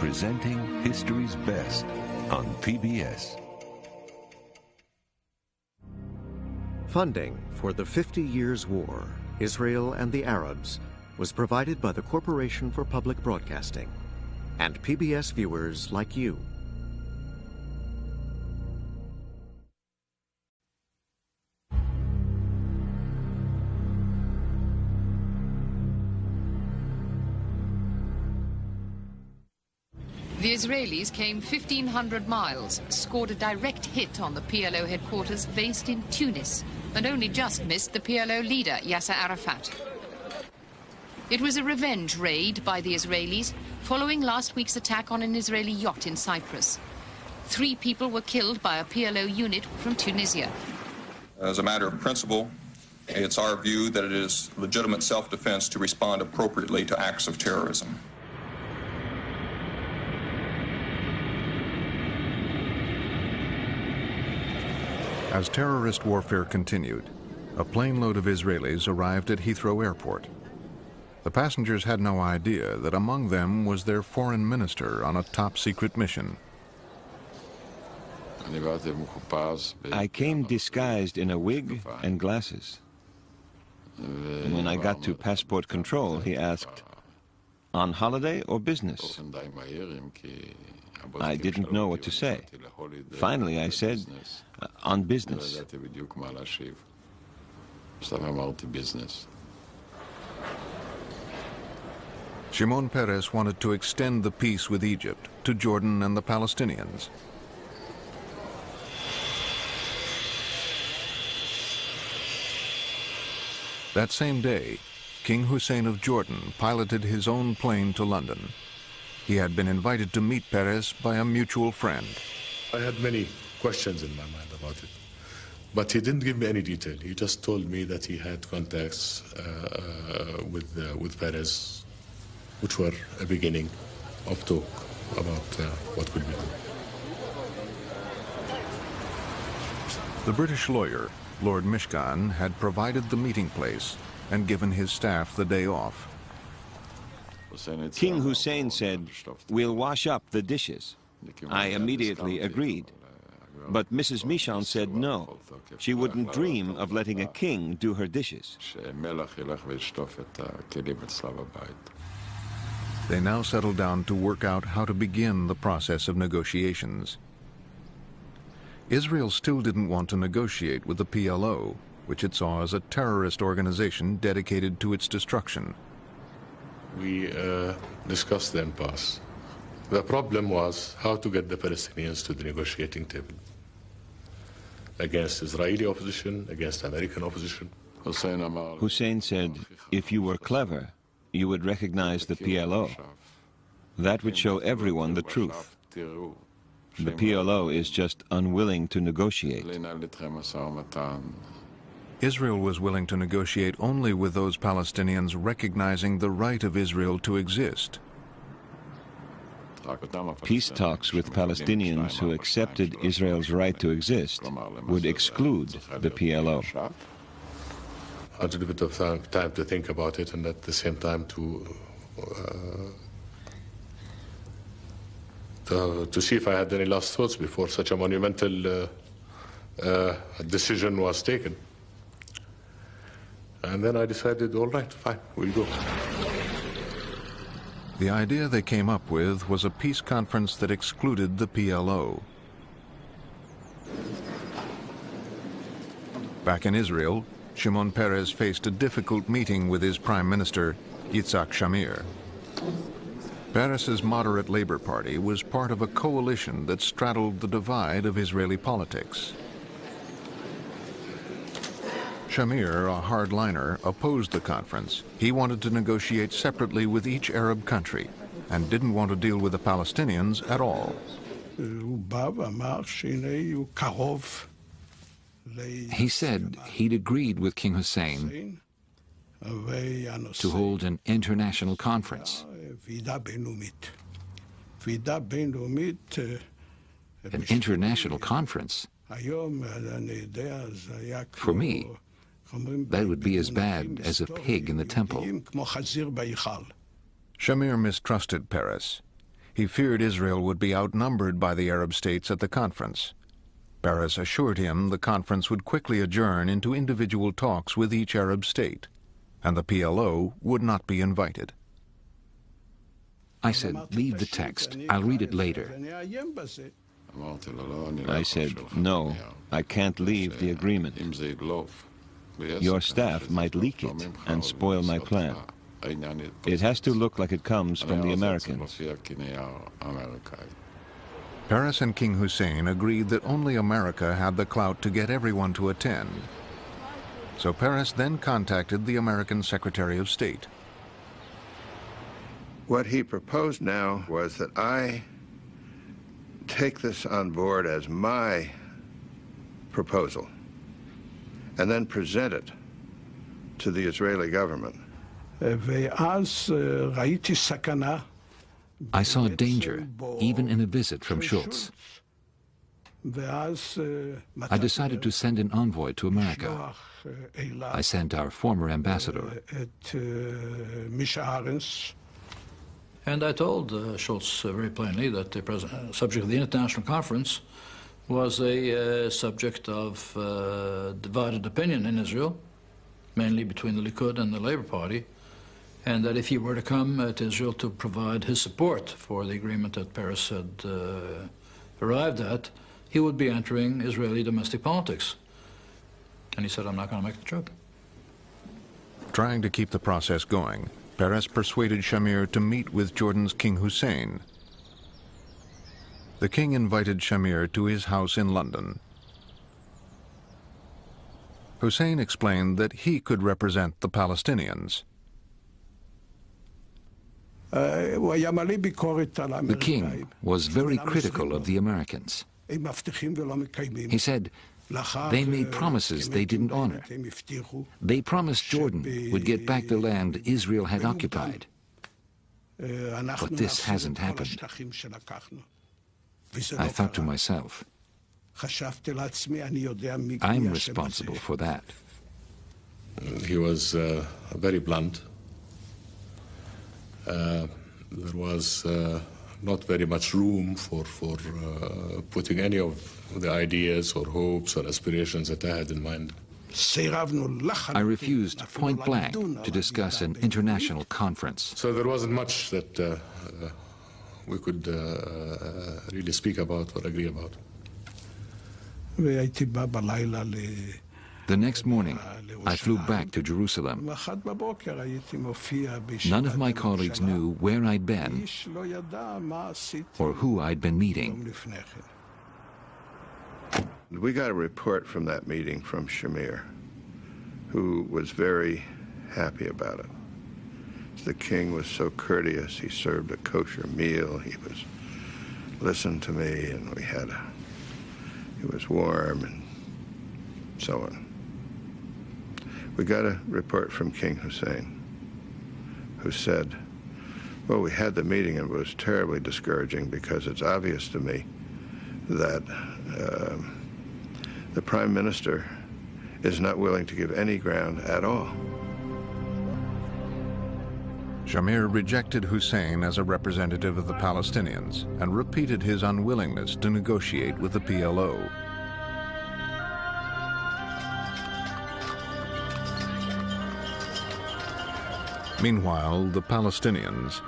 presenting history's best on PBS. Funding for the 50 Years' War, Israel and the Arabs, was provided by the Corporation for Public Broadcasting and PBS viewers like you. The Israelis came 1,500 miles, scored a direct hit on the PLO headquarters based in Tunis, and only just missed the PLO leader, Yasser Arafat. It was a revenge raid by the Israelis following last week's attack on an Israeli yacht in Cyprus. 3 people were killed by a PLO unit from Tunisia. As a matter of principle, it's our view that it is legitimate self-defense to respond appropriately to acts of terrorism. As terrorist warfare continued, a plane load of Israelis arrived at Heathrow Airport. The passengers had no idea that among them was their foreign minister on a top-secret mission. I came disguised in a wig and glasses. And when I got to passport control, he asked, "On holiday or business?" I didn't know what to say. Finally, I said, "On business." Shimon Peres wanted to extend the peace with Egypt to Jordan and the Palestinians. That same day, King Hussein of Jordan piloted his own plane to London. He had been invited to meet Peres by a mutual friend. I had many questions in my mind about it, but he didn't give me any detail. He just told me that he had contacts with Peres, which were a beginning of talk about what could be done. The British lawyer, Lord Mishkan, had provided the meeting place and given his staff the day off. King Hussein said, "We'll wash up the dishes." I immediately agreed. But Mrs. Mishkan said no. She wouldn't dream of letting a king do her dishes. They now settled down to work out how to begin the process of negotiations. Israel still didn't want to negotiate with the PLO, which it saw as a terrorist organization dedicated to its destruction. We discussed the impasse. The problem was how to get the Palestinians to the negotiating table against Israeli opposition, against American opposition. Hussein said, if you were clever, you would recognize the PLO. That would show everyone the truth. The PLO is just unwilling to negotiate. Israel was willing to negotiate only with those Palestinians recognizing the right of Israel to exist. Peace talks with Palestinians who accepted Israel's right to exist would exclude the PLO. I had a bit of time to think about it, and at the same time to see if I had any last thoughts before such a monumental decision was taken. And then I decided, all right, fine, we'll go. The idea they came up with was a peace conference that excluded the PLO. Back in Israel, Shimon Peres faced a difficult meeting with his prime minister, Yitzhak Shamir. Peres's moderate Labor Party was part of a coalition that straddled the divide of Israeli politics. Shamir, a hardliner, opposed the conference. He wanted to negotiate separately with each Arab country and didn't want to deal with the Palestinians at all. He said he'd agreed with King Hussein to hold an international conference. An international conference? For me, that would be as bad as a pig in the temple. Shamir mistrusted Peres. He feared Israel would be outnumbered by the Arab states at the conference. Peres assured him the conference would quickly adjourn into individual talks with each Arab state, and the PLO would not be invited. I said, leave the text. I'll read it later. I said, no, I can't leave the agreement. Your staff might leak it and spoil my plan. It has to look like it comes from the Americans. Peres and King Hussein agreed that only America had the clout to get everyone to attend. So Peres then contacted the American Secretary of State. What he proposed now was that I take this on board as my proposal and then present it to the Israeli government. I saw danger, even in a visit from Schultz. I decided to send an envoy to America. I sent our former ambassador. And I told Schultz very plainly that the subject of the international conference was a subject of divided opinion in Israel, mainly between the Likud and the Labour Party, and that if he were to come to Israel to provide his support for the agreement that Peres had arrived at, he would be entering Israeli domestic politics. And he said, I'm not going to make the trip. Trying to keep the process going, Peres persuaded Shamir to meet with Jordan's King Hussein. The king invited Shamir to his house in London. Hussein explained that he could represent the Palestinians. The king was very critical of the Americans. He said, they made promises they didn't honor. They promised Jordan would get back the land Israel had occupied. But this hasn't happened. I thought to myself, I'm responsible for that. He was very blunt. There was not very much room for putting any of the ideas or hopes or aspirations that I had in mind. I refused point blank to discuss an international conference. So there wasn't much that we could really speak about or agree about. The next morning, I flew back to Jerusalem. None of my colleagues knew where I'd been or who I'd been meeting. We got a report from that meeting from Shamir, who was very happy about it. The king was so courteous. He served a kosher meal. He was listened to me, and he was warm and so on. We got a report from King Hussein, who said, well, we had the meeting and it was terribly discouraging because it's obvious to me that the Prime Minister is not willing to give any ground at all. Shamir rejected Hussein as a representative of the Palestinians and repeated his unwillingness to negotiate with the PLO. Meanwhile, the Palestinians,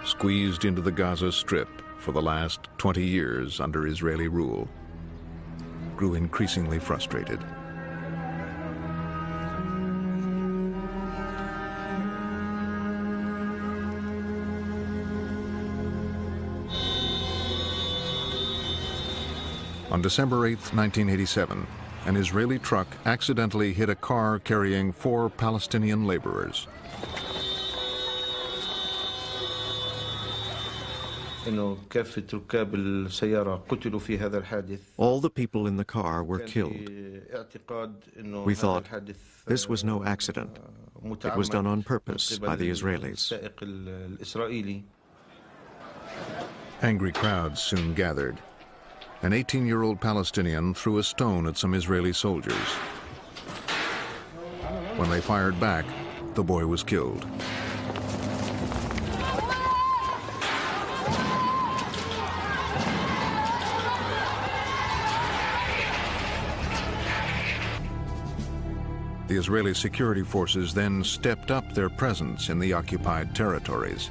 squeezed into the Gaza Strip for the last 20 years under Israeli rule, grew increasingly frustrated. On December 8, 1987, an Israeli truck accidentally hit a car carrying 4 Palestinian laborers. All the people in the car were killed. We thought this was no accident. It was done on purpose by the Israelis. Angry crowds soon gathered. An 18-year-old Palestinian threw a stone at some Israeli soldiers. When they fired back, the boy was killed. The Israeli security forces then stepped up their presence in the occupied territories.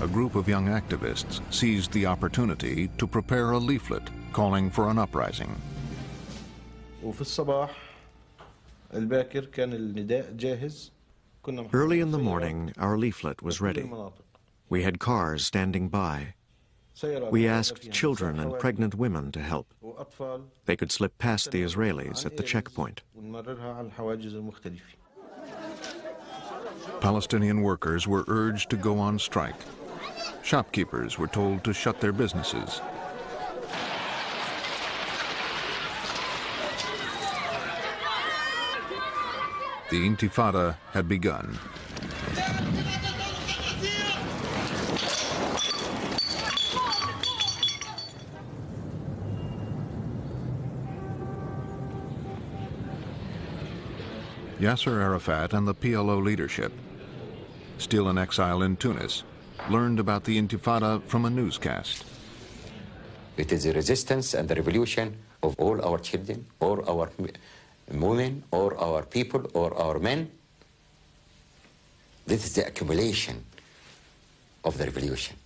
A group of young activists seized the opportunity to prepare a leaflet calling for an uprising. Early in the morning, our leaflet was ready. We had cars standing by. We asked children and pregnant women to help. They could slip past the Israelis at the checkpoint. Palestinian workers were urged to go on strike. Shopkeepers were told to shut their businesses. The Intifada had begun. Yasser Arafat and the PLO leadership, still in exile in Tunis, learned about the Intifada from a newscast. It is the resistance and the revolution of all our children, or our women, or our people, or our men. This is the accumulation of the revolution.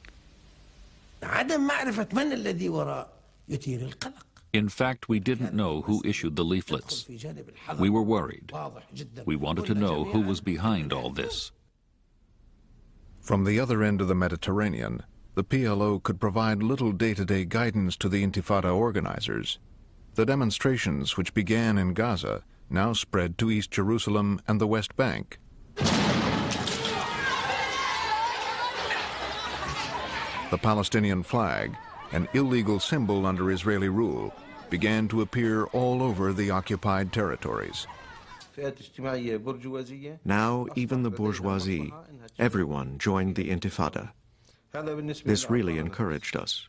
In fact, we didn't know who issued the leaflets. We were worried. We wanted to know who was behind all this. From the other end of the Mediterranean, the PLO could provide little day-to-day guidance to the Intifada organizers. The demonstrations, which began in Gaza, now spread to East Jerusalem and the West Bank. The Palestinian flag, an illegal symbol under Israeli rule, began to appear all over the occupied territories. Now, even the bourgeoisie, everyone joined the Intifada. This really encouraged us.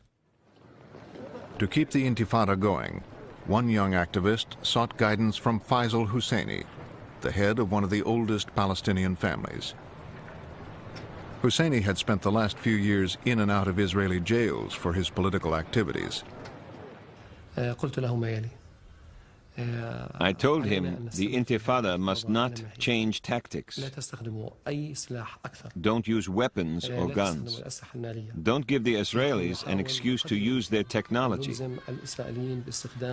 To keep the Intifada going, one young activist sought guidance from Faisal Husseini, the head of one of the oldest Palestinian families. Husseini had spent the last few years in and out of Israeli jails for his political activities. I told him the Intifada must not change tactics. Don't use weapons or guns. Don't give the Israelis an excuse to use their technology.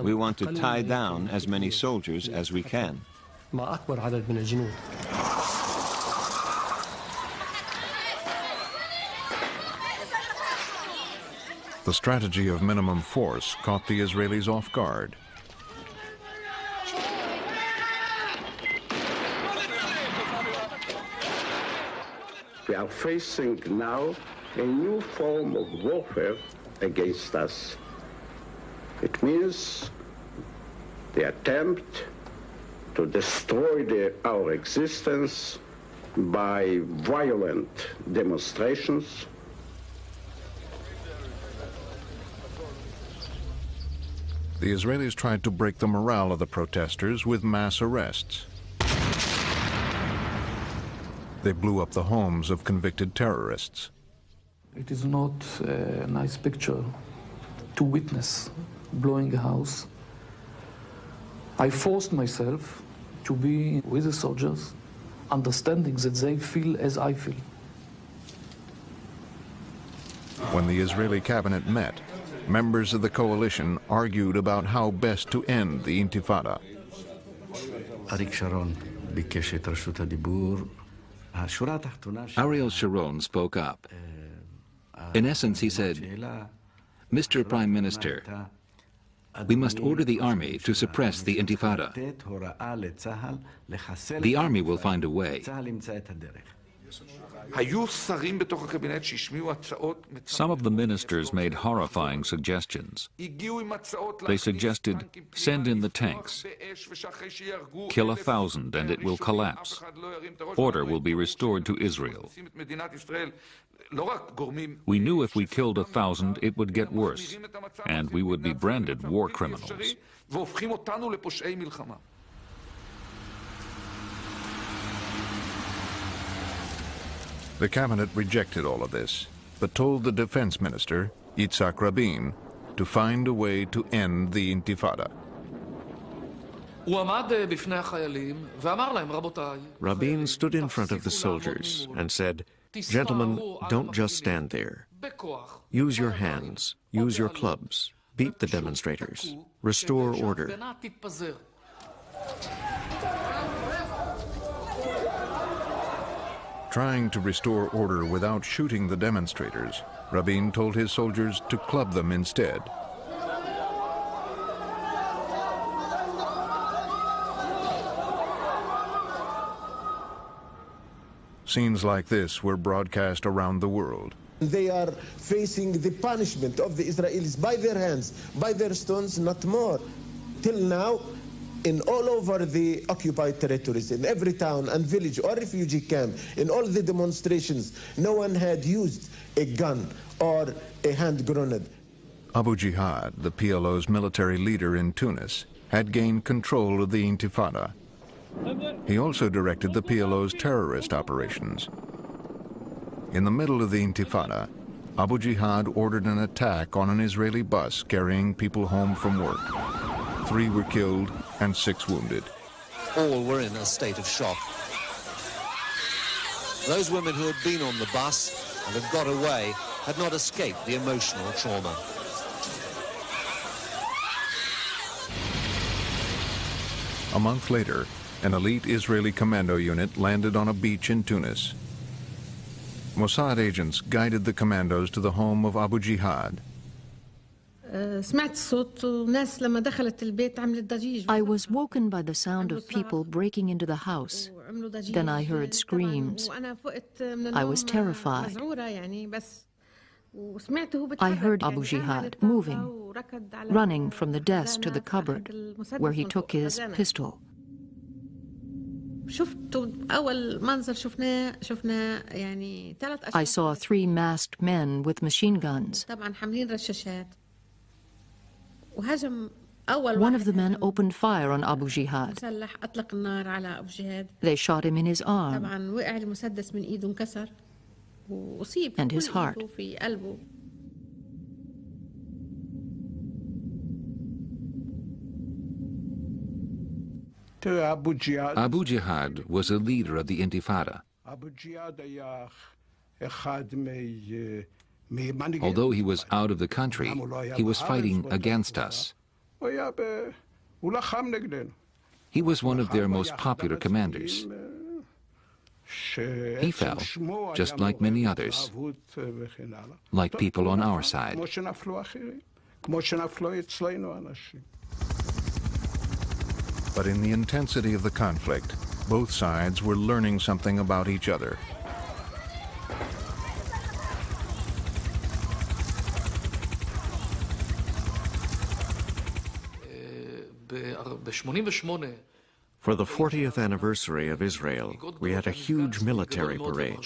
We want to tie down as many soldiers as we can. The strategy of minimum force caught the Israelis off guard. We are facing now a new form of warfare against us. It means the attempt to destroy our existence by violent demonstrations. The Israelis tried to break the morale of the protesters with mass arrests. They blew up the homes of convicted terrorists. It is not a nice picture to witness blowing a house. I forced myself to be with the soldiers, understanding that they feel as I feel. When the Israeli cabinet met, members of the coalition argued about how best to end the Intifada. Ariel Sharon spoke up. In essence, he said, "Mr. Prime Minister, we must order the army to suppress the Intifada. The army will find a way." Some of the ministers made horrifying suggestions. They suggested, send in the tanks, kill 1,000 and it will collapse. Order will be restored to Israel. We knew if we killed 1,000 it would get worse, and we would be branded war criminals. The cabinet rejected all of this, but told the defense minister Yitzhak Rabin, to find a way to end the Intifada. Rabin stood in front of the soldiers and said, "Gentlemen, don't just stand there. Use your hands, use your clubs, beat the demonstrators, restore order." Trying to restore order without shooting the demonstrators, Rabin told his soldiers to club them instead. Scenes like this were broadcast around the world. They are facing the punishment of the Israelis by their hands, by their stones, not more. Till now, in all over the occupied territories, in every town and village or refugee camp, in all the demonstrations, no one had used a gun or a hand grenade. Abu Jihad, the PLO's military leader in Tunis, had gained control of the Intifada. He also directed the PLO's terrorist operations. In the middle of the Intifada, Abu Jihad ordered an attack on an Israeli bus carrying people home from work. 3 were killed and 6 wounded. All were in a state of shock. Those women who had been on the bus and had got away had not escaped the emotional trauma. A month later, an elite Israeli commando unit landed on a beach in Tunis. Mossad agents guided the commandos to the home of Abu Jihad. I was woken by the sound of people breaking into the house. Then I heard screams. I was terrified. I heard Abu Jihad moving, running from the desk to the cupboard, where he took his pistol. I saw 3 masked men with machine guns. One of the men opened fire on Abu Jihad. They shot him in his arm and his heart. Abu Jihad was a leader of the Intifada. Although he was out of the country, he was fighting against us. He was one of their most popular commanders. He fell, just like many others, like people on our side. But in the intensity of the conflict, both sides were learning something about each other. For the 40th anniversary of Israel, we had a huge military parade.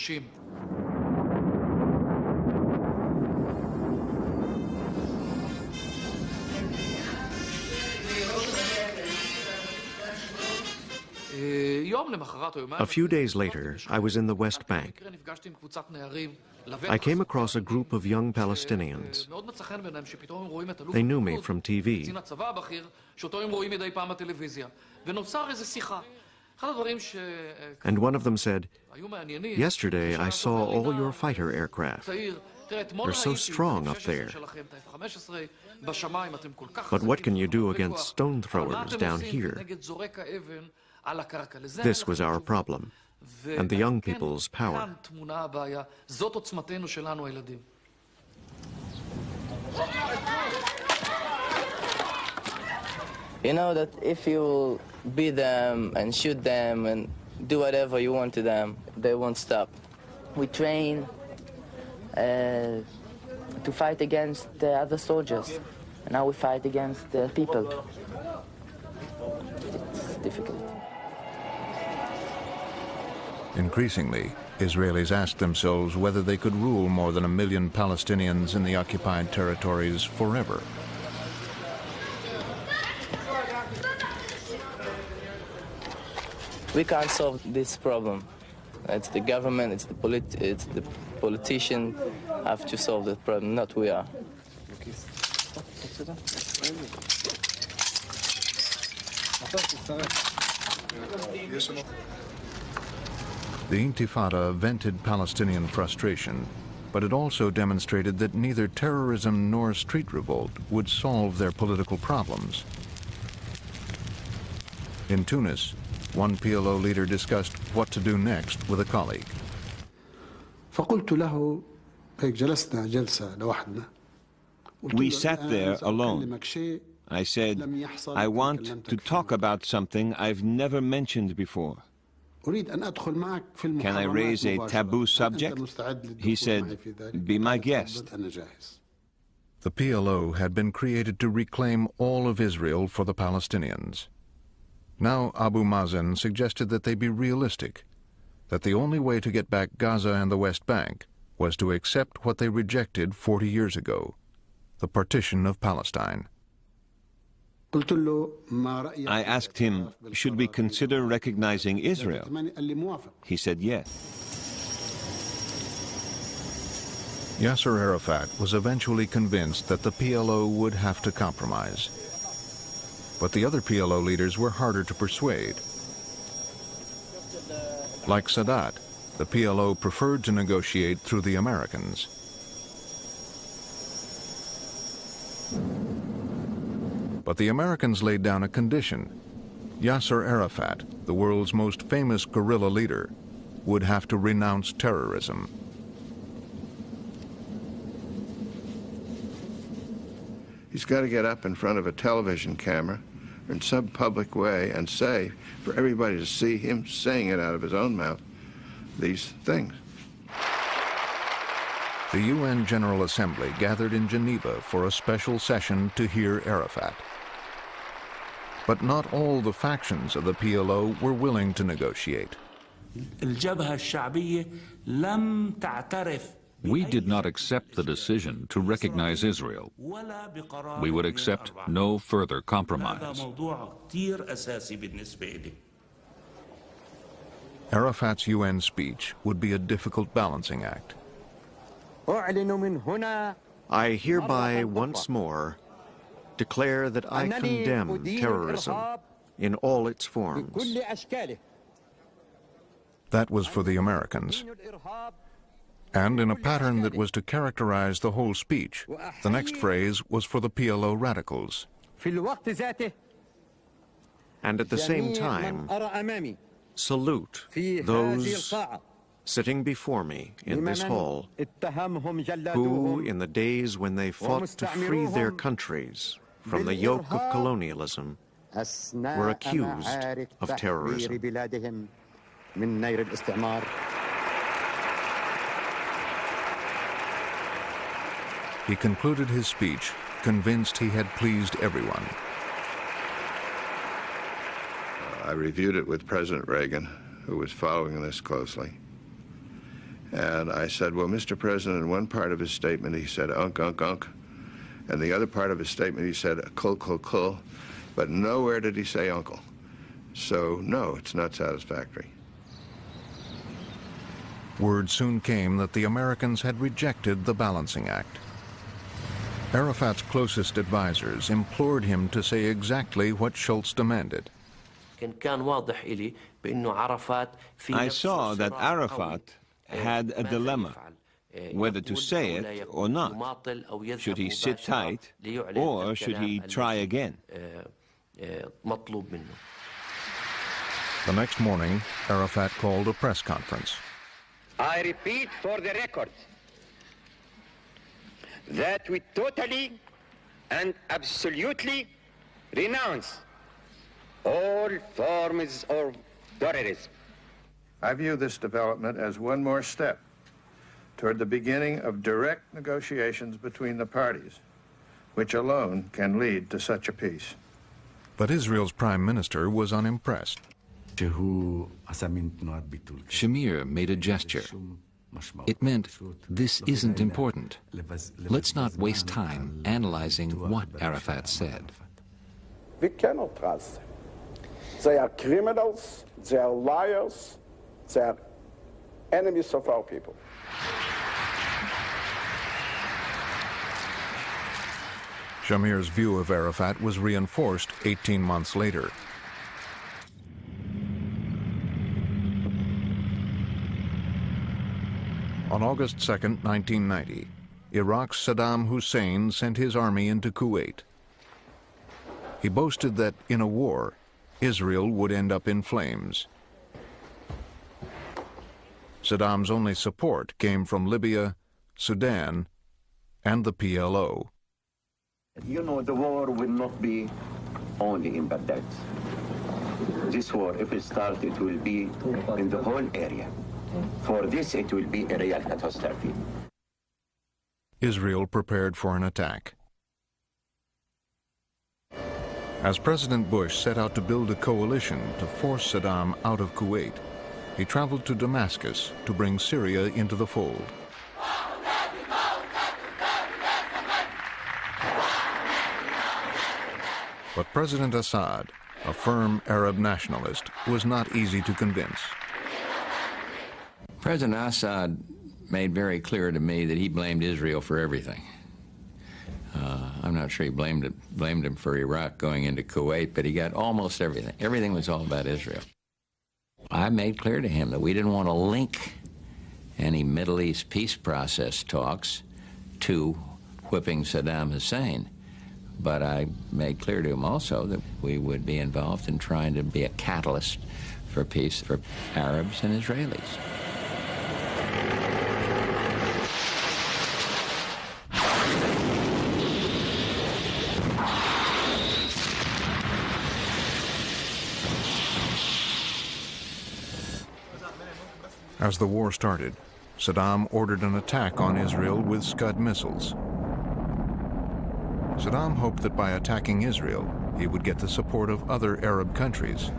A few days later, I was in the West Bank. I came across a group of young Palestinians. They knew me from TV. And one of them said, "Yesterday I saw all your fighter aircraft. They're so strong up there. But what can you do against stone throwers down here?" This was our problem, and the young people's power. You know that if you beat them and shoot them and do whatever you want to them, they won't stop. We train to fight against the other soldiers, and now we fight against the people. It's difficult. Increasingly, Israelis asked themselves whether they could rule more than 1 million Palestinians in the occupied territories forever. We can't solve this problem. It's the government, it's the politician have to solve the problem, not we are. The Intifada vented Palestinian frustration, but it also demonstrated that neither terrorism nor street revolt would solve their political problems. In Tunis, one PLO leader discussed what to do next with a colleague. We sat there alone. I said, I want to talk about something I've never mentioned before. Can I raise a taboo subject? He said, be my guest. The PLO had been created to reclaim all of Israel for the Palestinians. Now Abu Mazen suggested that they be realistic, that the only way to get back Gaza and the West Bank was to accept what they rejected 40 years ago, the partition of Palestine. I asked him, should we consider recognizing Israel? He said yes. Yasser Arafat was eventually convinced that the PLO would have to compromise. But the other PLO leaders were harder to persuade. Like Sadat, the PLO preferred to negotiate through the Americans. But the Americans laid down a condition. Yasser Arafat, the world's most famous guerrilla leader, would have to renounce terrorism. He's got to get up in front of a television camera or in some public way and say, for everybody to see him saying it out of his own mouth, these things. The UN General Assembly gathered in Geneva for a special session to hear Arafat. But not all the factions of the PLO were willing to negotiate. We did not accept the decision to recognize Israel. We would accept no further compromise. Arafat's UN speech would be a difficult balancing act. I hereby once more declare that I condemn terrorism in all its forms. That was for the Americans. And in a pattern that was to characterize the whole speech, the next phrase was for the PLO radicals. And at the same time, salute those sitting before me in this hall who, in the days when they fought to free their countries from the yoke of colonialism, were accused of terrorism. He concluded his speech, convinced he had pleased everyone. I reviewed it with President Reagan, who was following this closely. And I said, well, Mr. President, in one part of his statement, he said, unk, unk, unk. And the other part of his statement, he said, kull, kull, kull. But nowhere did he say uncle. So, no, it's not satisfactory. Word soon came that the Americans had rejected the balancing act. Arafat's closest advisors implored him to say exactly what Schultz demanded. I saw that Arafat had a dilemma, whether to say it or not. Should he sit tight, or should he try again? The next morning, Arafat called a press conference. I repeat for the record that we totally and absolutely renounce all forms of terrorism. I view this development as one more step toward the beginning of direct negotiations between the parties, which alone can lead to such a peace. But Israel's prime minister was unimpressed. Shamir made a gesture. It meant, this isn't important. Let's not waste time analyzing what Arafat said. We cannot trust them. They are criminals, they are liars, they are enemies of our people. Shamir's view of Arafat was reinforced 18 months later. On August 2, 1990, Iraq's Saddam Hussein sent his army into Kuwait. He boasted that in a war, Israel would end up in flames. Saddam's only support came from Libya, Sudan, and the PLO. You know, the war will not be only in Baghdad. This war, if it starts, it will be in the whole area. For this, it will be a real catastrophe. Israel prepared for an attack. As President Bush set out to build a coalition to force Saddam out of Kuwait, he traveled to Damascus to bring Syria into the fold. But President Assad, a firm Arab nationalist, was not easy to convince. President Assad made very clear to me that he blamed Israel for everything. I'm not sure he blamed him for Iraq going into Kuwait, but he got almost everything. Everything was all about Israel. I made clear to him that we didn't want to link any Middle East peace process talks to whipping Saddam Hussein. But I made clear to him also that we would be involved in trying to be a catalyst for peace for Arabs and Israelis. As the war started, Saddam ordered an attack on Israel with Scud missiles. Saddam hoped that by attacking Israel, he would get the support of other Arab countries.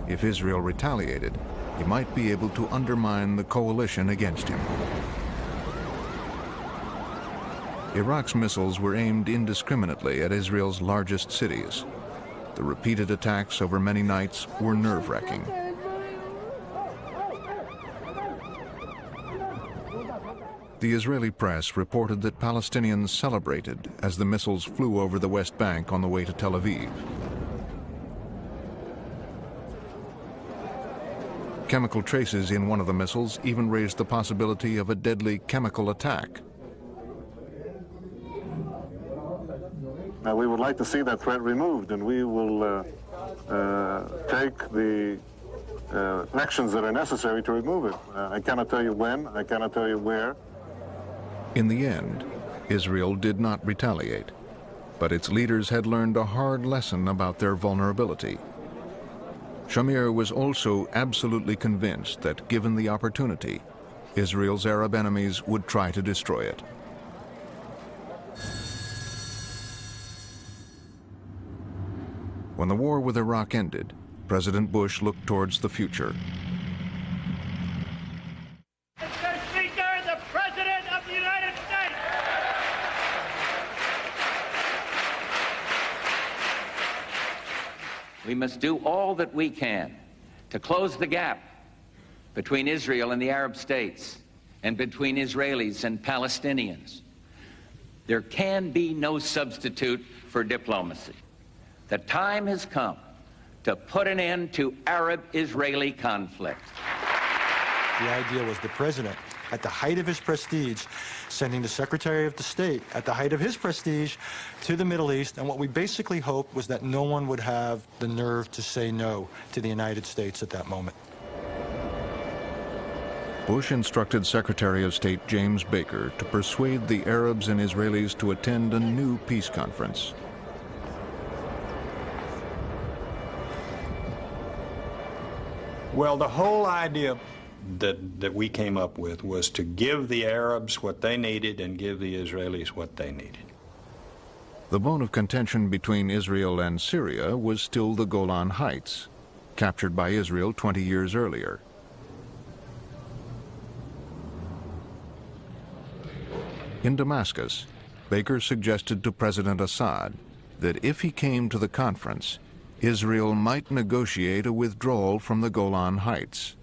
If Israel retaliated, he might be able to undermine the coalition against him. Iraq's missiles were aimed indiscriminately at Israel's largest cities. The repeated attacks over many nights were nerve-wracking. The Israeli press reported that Palestinians celebrated as the missiles flew over the West Bank on the way to Tel Aviv. Chemical traces in one of the missiles even raised the possibility of a deadly chemical attack. We would like to see that threat removed, and we will take the actions that are necessary to remove it. I cannot tell you when, I cannot tell you where. In the end, Israel did not retaliate, but its leaders had learned a hard lesson about their vulnerability. Shamir was also absolutely convinced that, given the opportunity, Israel's Arab enemies would try to destroy it. When the war with Iraq ended, President Bush looked towards the future. Mr. Speaker, the President of the United States. We must do all that we can to close the gap between Israel and the Arab states and between Israelis and Palestinians. There can be no substitute for diplomacy. The time has come to put an end to Arab-Israeli conflict. The idea was the president, at the height of his prestige, sending the Secretary of the State, at the height of his prestige, to the Middle East, and what we basically hoped was that no one would have the nerve to say no to the United States at that moment. Bush instructed Secretary of State James Baker to persuade the Arabs and Israelis to attend a new peace conference. Well, the whole idea that we came up with was to give the Arabs what they needed and give the Israelis what they needed. The bone of contention between Israel and Syria was still the Golan Heights, captured by Israel 20 years earlier. In Damascus, Baker suggested to President Assad that if he came to the conference, Israel might negotiate a withdrawal from the Golan Heights.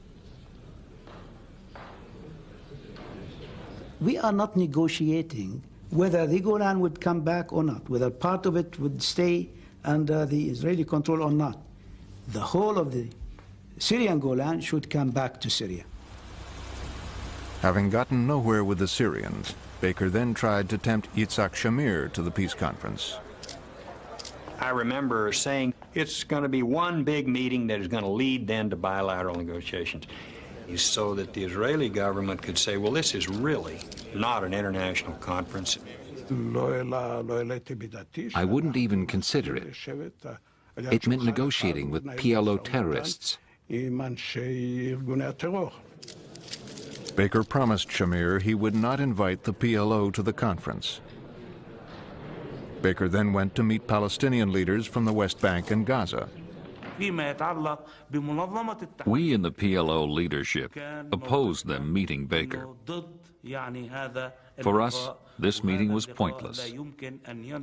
We are not negotiating whether the Golan would come back or not, whether part of it would stay under the Israeli control or not. The whole of the Syrian Golan should come back to Syria. Having gotten nowhere with the Syrians, Baker then tried to tempt Yitzhak Shamir to the peace conference. I remember saying it's going to be one big meeting that is going to lead then to bilateral negotiations, so that the Israeli government could say, well, this is really not an international conference. I wouldn't even consider it. It meant negotiating with PLO terrorists. Baker promised Shamir he would not invite the PLO to the conference. Baker then went to meet Palestinian leaders from the West Bank and Gaza. We in the PLO leadership opposed them meeting Baker. For us, this meeting was pointless.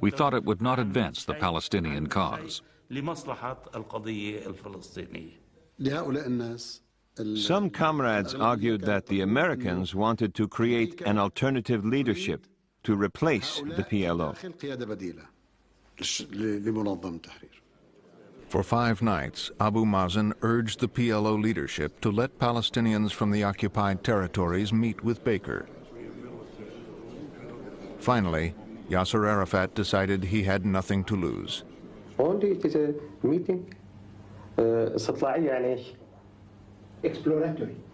We thought it would not advance the Palestinian cause. Some comrades argued that the Americans wanted to create an alternative leadership to replace the PLO. For 5 nights, Abu Mazen urged the PLO leadership to let Palestinians from the occupied territories meet with Baker. Finally, Yasser Arafat decided he had nothing to lose. Only it is a meeting,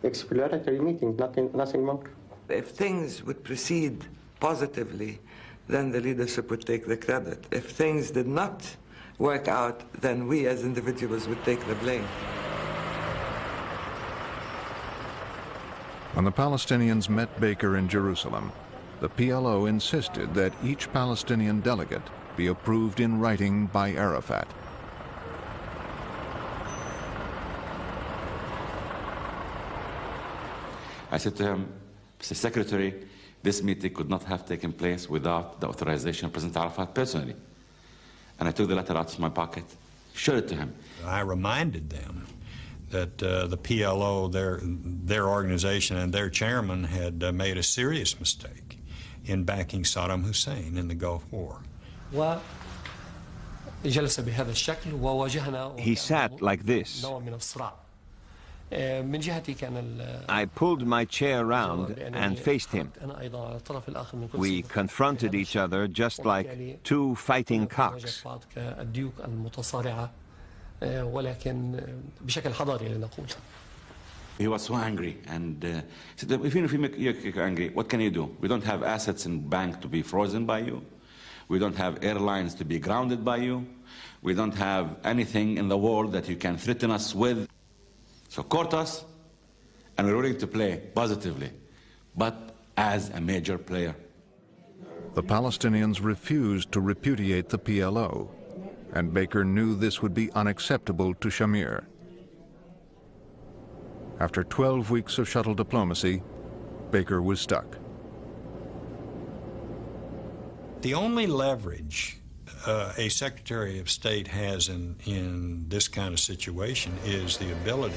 exploratory meeting, nothing more. If things would proceed positively, then the leadership would take the credit. If things did not work out, then we as individuals would take the blame. When the Palestinians met Baker in Jerusalem, the PLO insisted that each Palestinian delegate be approved in writing by Arafat. I said to him, Mr. Secretary, this meeting could not have taken place without the authorization of President Arafat personally. And I took the letter out of my pocket, showed it to him. I reminded them that the PLO, their organization and their chairman had made a serious mistake in backing Saddam Hussein in the Gulf War. He sat like this. I pulled my chair around and faced him. We confronted each other just like two fighting cocks. He was so angry and said, if you make you angry, what can you do? We don't have assets in bank to be frozen by you. We don't have airlines to be grounded by you. We don't have anything in the world that you can threaten us with. So court us, and we're willing to play positively, but as a major player. The Palestinians refused to repudiate the PLO, and Baker knew this would be unacceptable to Shamir. After 12 weeks of shuttle diplomacy, Baker was stuck. The only leverage a Secretary of State has in this kind of situation is the ability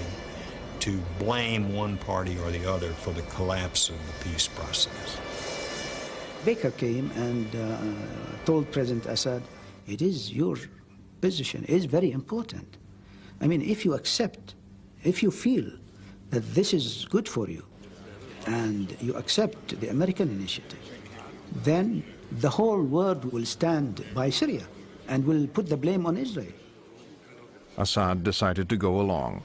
to blame one party or the other for the collapse of the peace process. Baker came and told President Assad, it is your position, it is very important. I mean, if you accept, if you feel that this is good for you, and you accept the American initiative, then the whole world will stand by Syria and will put the blame on Israel. Assad decided to go along.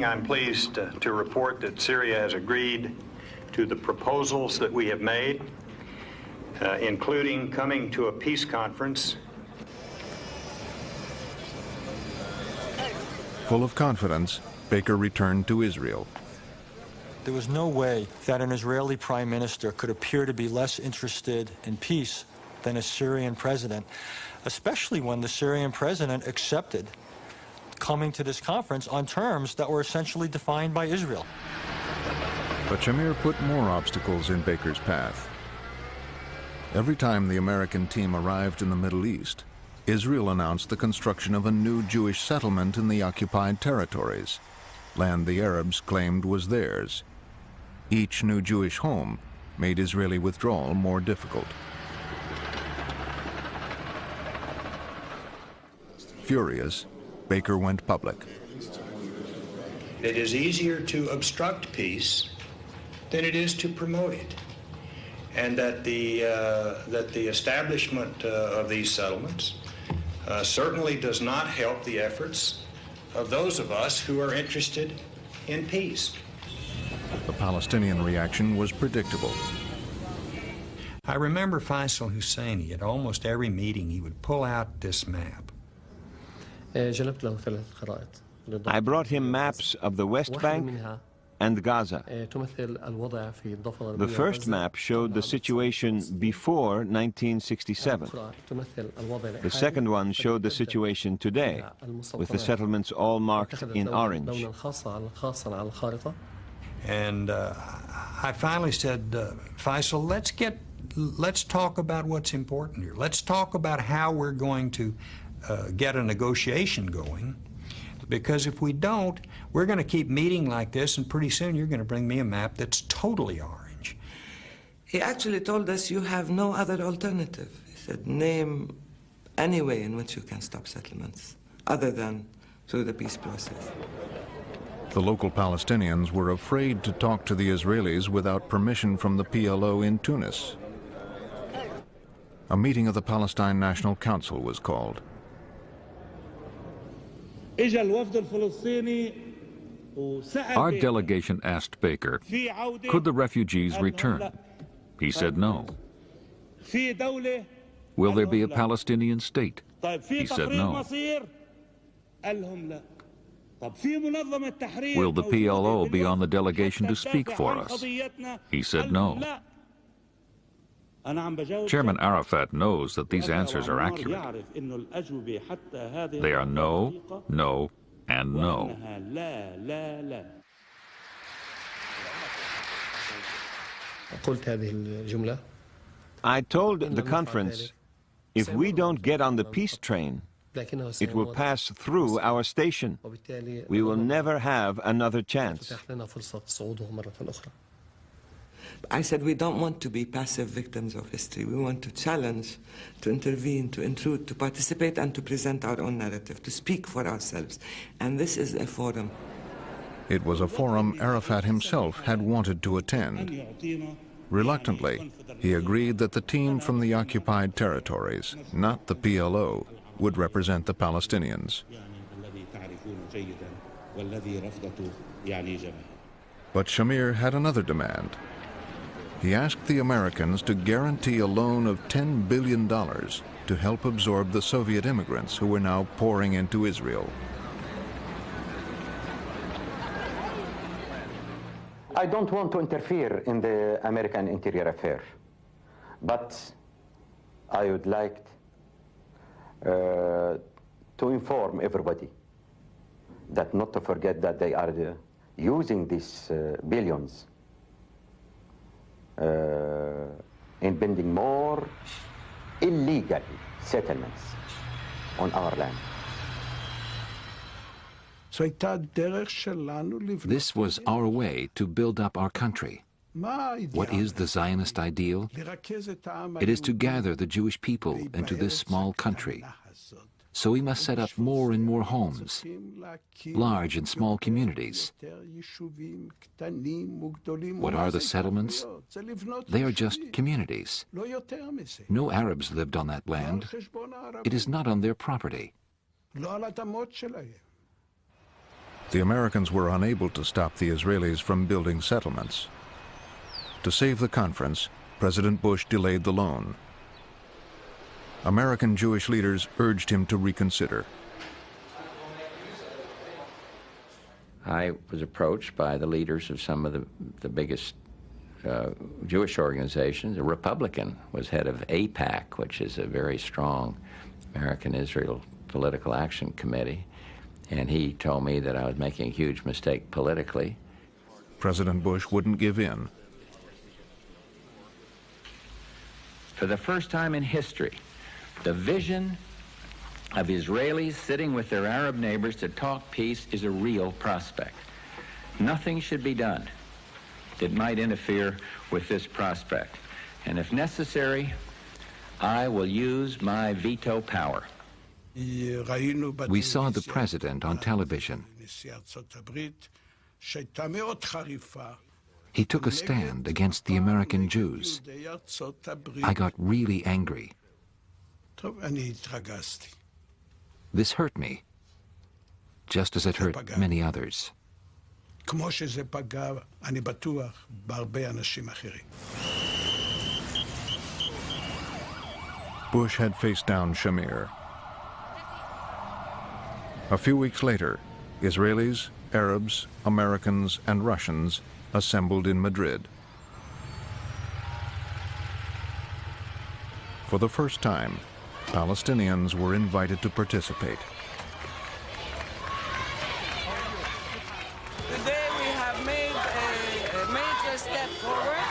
I'm pleased to report that Syria has agreed to the proposals that we have made, including coming to a peace conference. Full of confidence, Baker returned to Israel. There was no way that an Israeli prime minister could appear to be less interested in peace than a Syrian president, especially when the Syrian president accepted coming to this conference on terms that were essentially defined by Israel. But Shamir put more obstacles in Baker's path. Every time the American team arrived in the Middle East, Israel announced the construction of a new Jewish settlement in the occupied territories, land the Arabs claimed was theirs. Each new Jewish home made Israeli withdrawal more difficult. Furious, Baker went public. It is easier to obstruct peace than it is to promote it, and that the establishment of these settlements certainly does not help the efforts of those of us who are interested in peace. The Palestinian reaction was predictable. I remember Faisal Husseini, at almost every meeting, he would pull out this map. I brought him maps of the West Bank and Gaza. The first map showed the situation before 1967. The second one showed the situation today, with the settlements all marked in orange. And I finally said, Faisal, let's talk about what's important here. Let's talk about how we're going to get a negotiation going. Because if we don't, we're going to keep meeting like this, and pretty soon you're going to bring me a map that's totally orange. He actually told us you have no other alternative. He said, name any way in which you can stop settlements, other than through the peace process. The local Palestinians were afraid to talk to the Israelis without permission from the PLO in Tunis. A meeting of the Palestine National Council was called. Our delegation asked Baker, could the refugees return? He said no. Will there be a Palestinian state? He said no. Will the PLO be on the delegation to speak for us? He said no. Chairman Arafat knows that these answers are accurate. They are no, no, and no. I told the conference, if we don't get on the peace train, it will pass through our station. We will never have another chance. I said we don't want to be passive victims of history. We want to challenge, to intervene, to intrude, to participate, and to present our own narrative, to speak for ourselves. And this is a forum. It was a forum Arafat himself had wanted to attend. Reluctantly, he agreed that the team from the occupied territories, not the PLO, would represent the Palestinians. But Shamir had another demand. He asked the Americans to guarantee a loan of $10 billion to help absorb the Soviet immigrants who were now pouring into Israel. I don't want to interfere in the American interior affair, but I would like to inform everybody that not to forget that they are using these billions in building more illegal settlements on our land. This was our way to build up our country. What is the Zionist ideal? It is to gather the Jewish people into this small country. So we must set up more and more homes, large and small communities. What are the settlements? They are just communities. No Arabs lived on that land. It is not on their property. The Americans were unable to stop the Israelis from building settlements. To save the conference, President Bush delayed the loan. American Jewish leaders urged him to reconsider. I was approached by the leaders of some of the biggest Jewish organizations. A Republican was head of AIPAC, which is a very strong American-Israel political action committee, and he told me that I was making a huge mistake politically. President Bush wouldn't give in. For the first time in history, the vision of Israelis sitting with their Arab neighbors to talk peace is a real prospect. Nothing should be done it might interfere with this prospect. And if necessary, I will use my veto power. We saw the president on television. He took a stand against the American Jews. I got really angry. This hurt me, just as it hurt many others. Bush had faced down Shamir. A few weeks later, Israelis, Arabs, Americans, and Russians assembled in Madrid. For the first time, Palestinians were invited to participate. Today we have made a major step forward.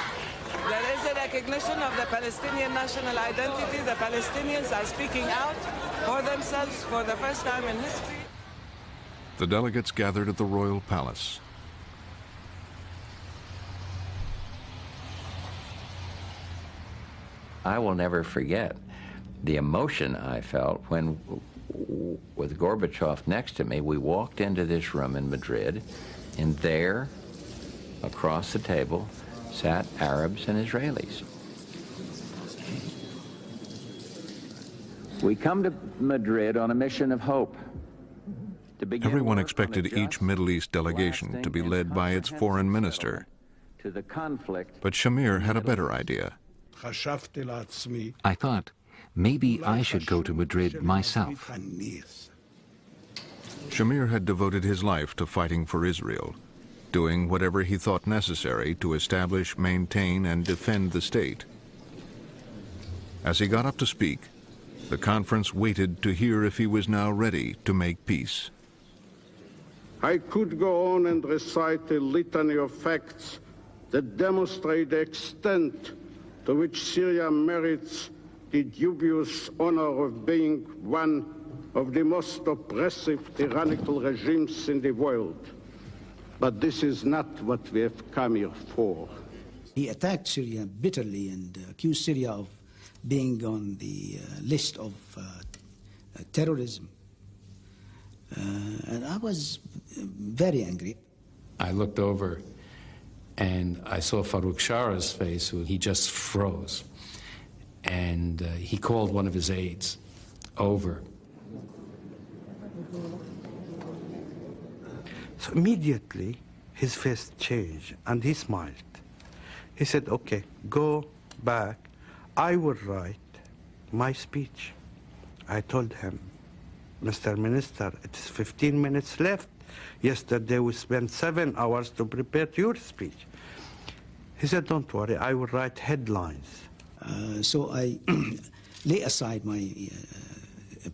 There is a recognition of the Palestinian national identity. The Palestinians are speaking out for themselves for the first time in history. The delegates gathered at the royal palace. I will never forget the emotion I felt when, with Gorbachev next to me, we walked into this room in Madrid, and there, across the table, sat Arabs and Israelis. We come to Madrid on a mission of hope. Everyone expected each Middle East delegation to be led by its foreign minister. But Shamir had a better idea. I thought, maybe I should go to Madrid myself. Shamir had devoted his life to fighting for Israel, doing whatever he thought necessary to establish, maintain, and defend the state. As he got up to speak, the conference waited to hear if he was now ready to make peace. I could go on and recite a litany of facts that demonstrate the extent to which Syria merits the dubious honor of being one of the most oppressive, tyrannical regimes in the world. But this is not what we have come here for. He attacked Syria bitterly and accused Syria of being on the list of terrorism. And I was very angry. I looked over and I saw Farouk Shara's face, who he just froze. And he called one of his aides over. So immediately his face changed and he smiled. He said, okay, go back. I will write my speech. I told him, Mr. Minister, it is 15 minutes left. Yesterday we spent 7 hours to prepare your speech. He said, don't worry, I will write headlines. So I lay aside my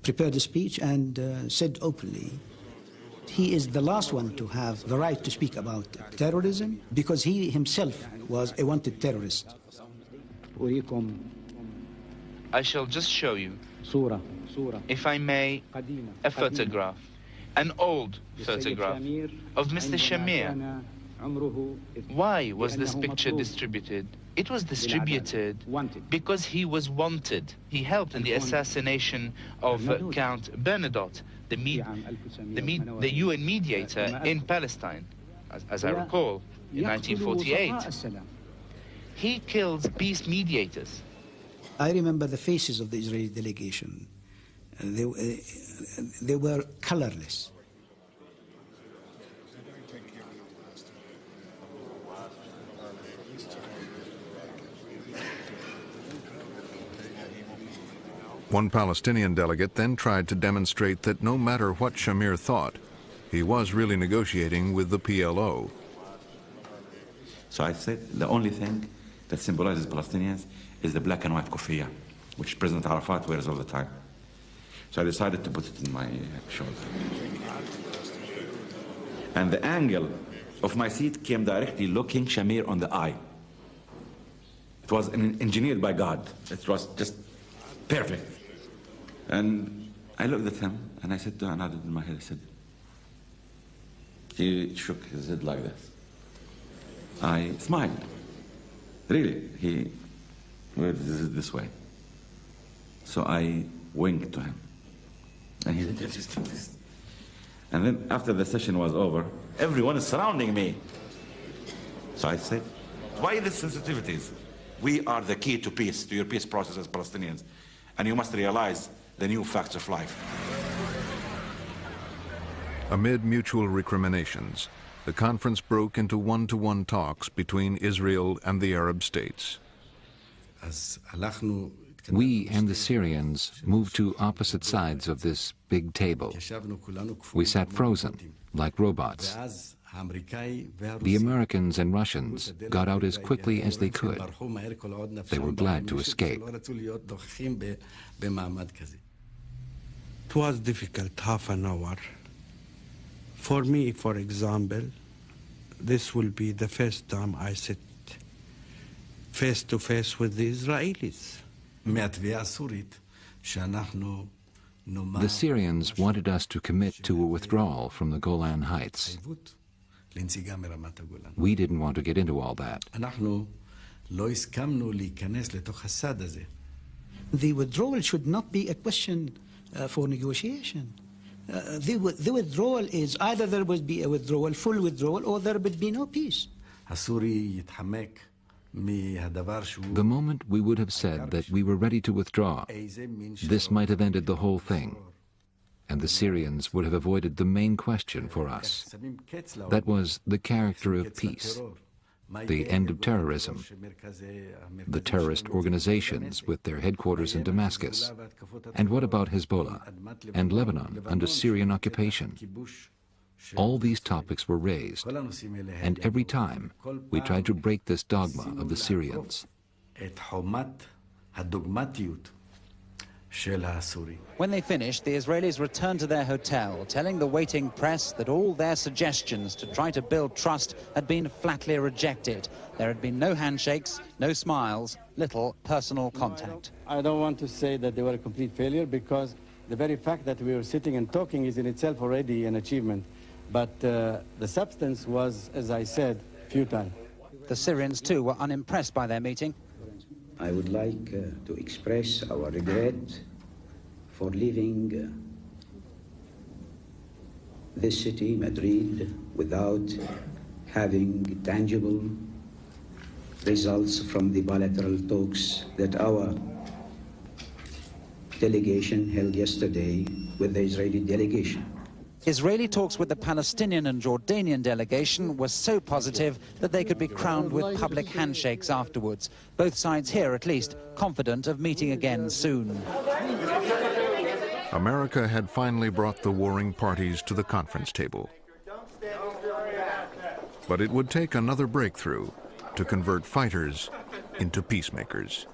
prepared speech and said openly, he is the last one to have the right to speak about terrorism because he himself was a wanted terrorist. I shall just show you, if I may, a photograph, an old photograph of Mr. Shamir. Why was this picture distributed? It was distributed because he was wanted. He helped in the assassination of Count Bernadotte, the UN mediator in Palestine, as I recall, in 1948. He kills peace mediators. I remember the faces of the Israeli delegation. They were colorless. One Palestinian delegate then tried to demonstrate that no matter what Shamir thought, he was really negotiating with the PLO. So I said the only thing that symbolizes Palestinians is the black and white kufiya, which President Arafat wears all the time. So I decided to put it in my shoulder. And the angle of my seat came directly looking Shamir on the eye. It was engineered by God. It was just perfect. And I looked at him and I said, I nodded in my head, I said, he shook his head like this. I smiled. Really, he went this way. So I winked to him. And he did this. And then after the session was over, everyone is surrounding me. So I said, why the sensitivities? We are the key to peace, to your peace process as Palestinians. And you must realize the new facts of life. Amid mutual recriminations, the conference broke into one-to-one talks between Israel and the Arab states. We and the Syrians moved to opposite sides of this big table. We sat frozen, like robots. The Americans and Russians got out as quickly as they could. They were glad to escape. It was difficult, half an hour. For me, for example, this will be the first time I sit face to face with the Israelis. The Syrians wanted us to commit to a withdrawal from the Golan Heights. We didn't want to get into all that. The withdrawal should not be a question for negotiation. The withdrawal is either there would be a withdrawal, full withdrawal, or there would be no peace. The moment we would have said that we were ready to withdraw, this might have ended the whole thing, and the Syrians would have avoided the main question for us. That was the character of peace, the end of terrorism, the terrorist organizations with their headquarters in Damascus, and what about Hezbollah and Lebanon under Syrian occupation? All these topics were raised, and every time we tried to break this dogma of the Syrians. When they finished, the Israelis returned to their hotel, telling the waiting press that all their suggestions to try to build trust had been flatly rejected. There had been no handshakes, no smiles, little personal contact. I don't want to say that they were a complete failure, because the very fact that we were sitting and talking is in itself already an achievement. But the substance was, as I said, futile. The Syrians, too, were unimpressed by their meeting. I would like to express our regret for leaving this city, Madrid, without having tangible results from the bilateral talks that our delegation held yesterday with the Israeli delegation. Israeli talks with the Palestinian and Jordanian delegation were so positive that they could be crowned with public handshakes afterwards. Both sides here, at least, confident of meeting again soon. America had finally brought the warring parties to the conference table. But it would take another breakthrough to convert fighters into peacemakers.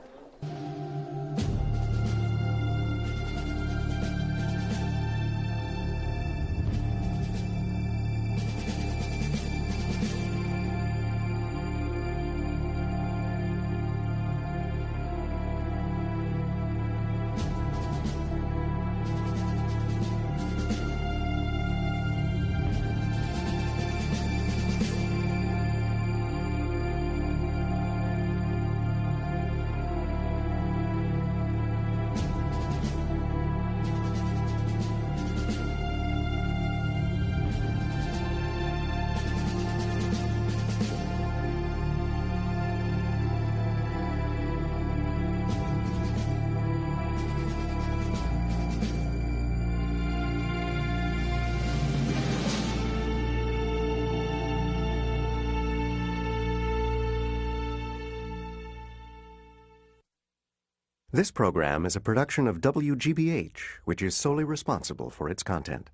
This program is a production of WGBH, which is solely responsible for its content.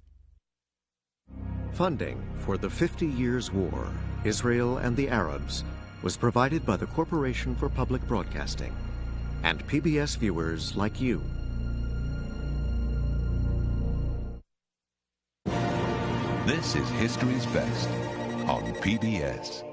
Funding for the 50 Years' War, Israel and the Arabs, was provided by the Corporation for Public Broadcasting and PBS viewers like you. This is History's Best on PBS.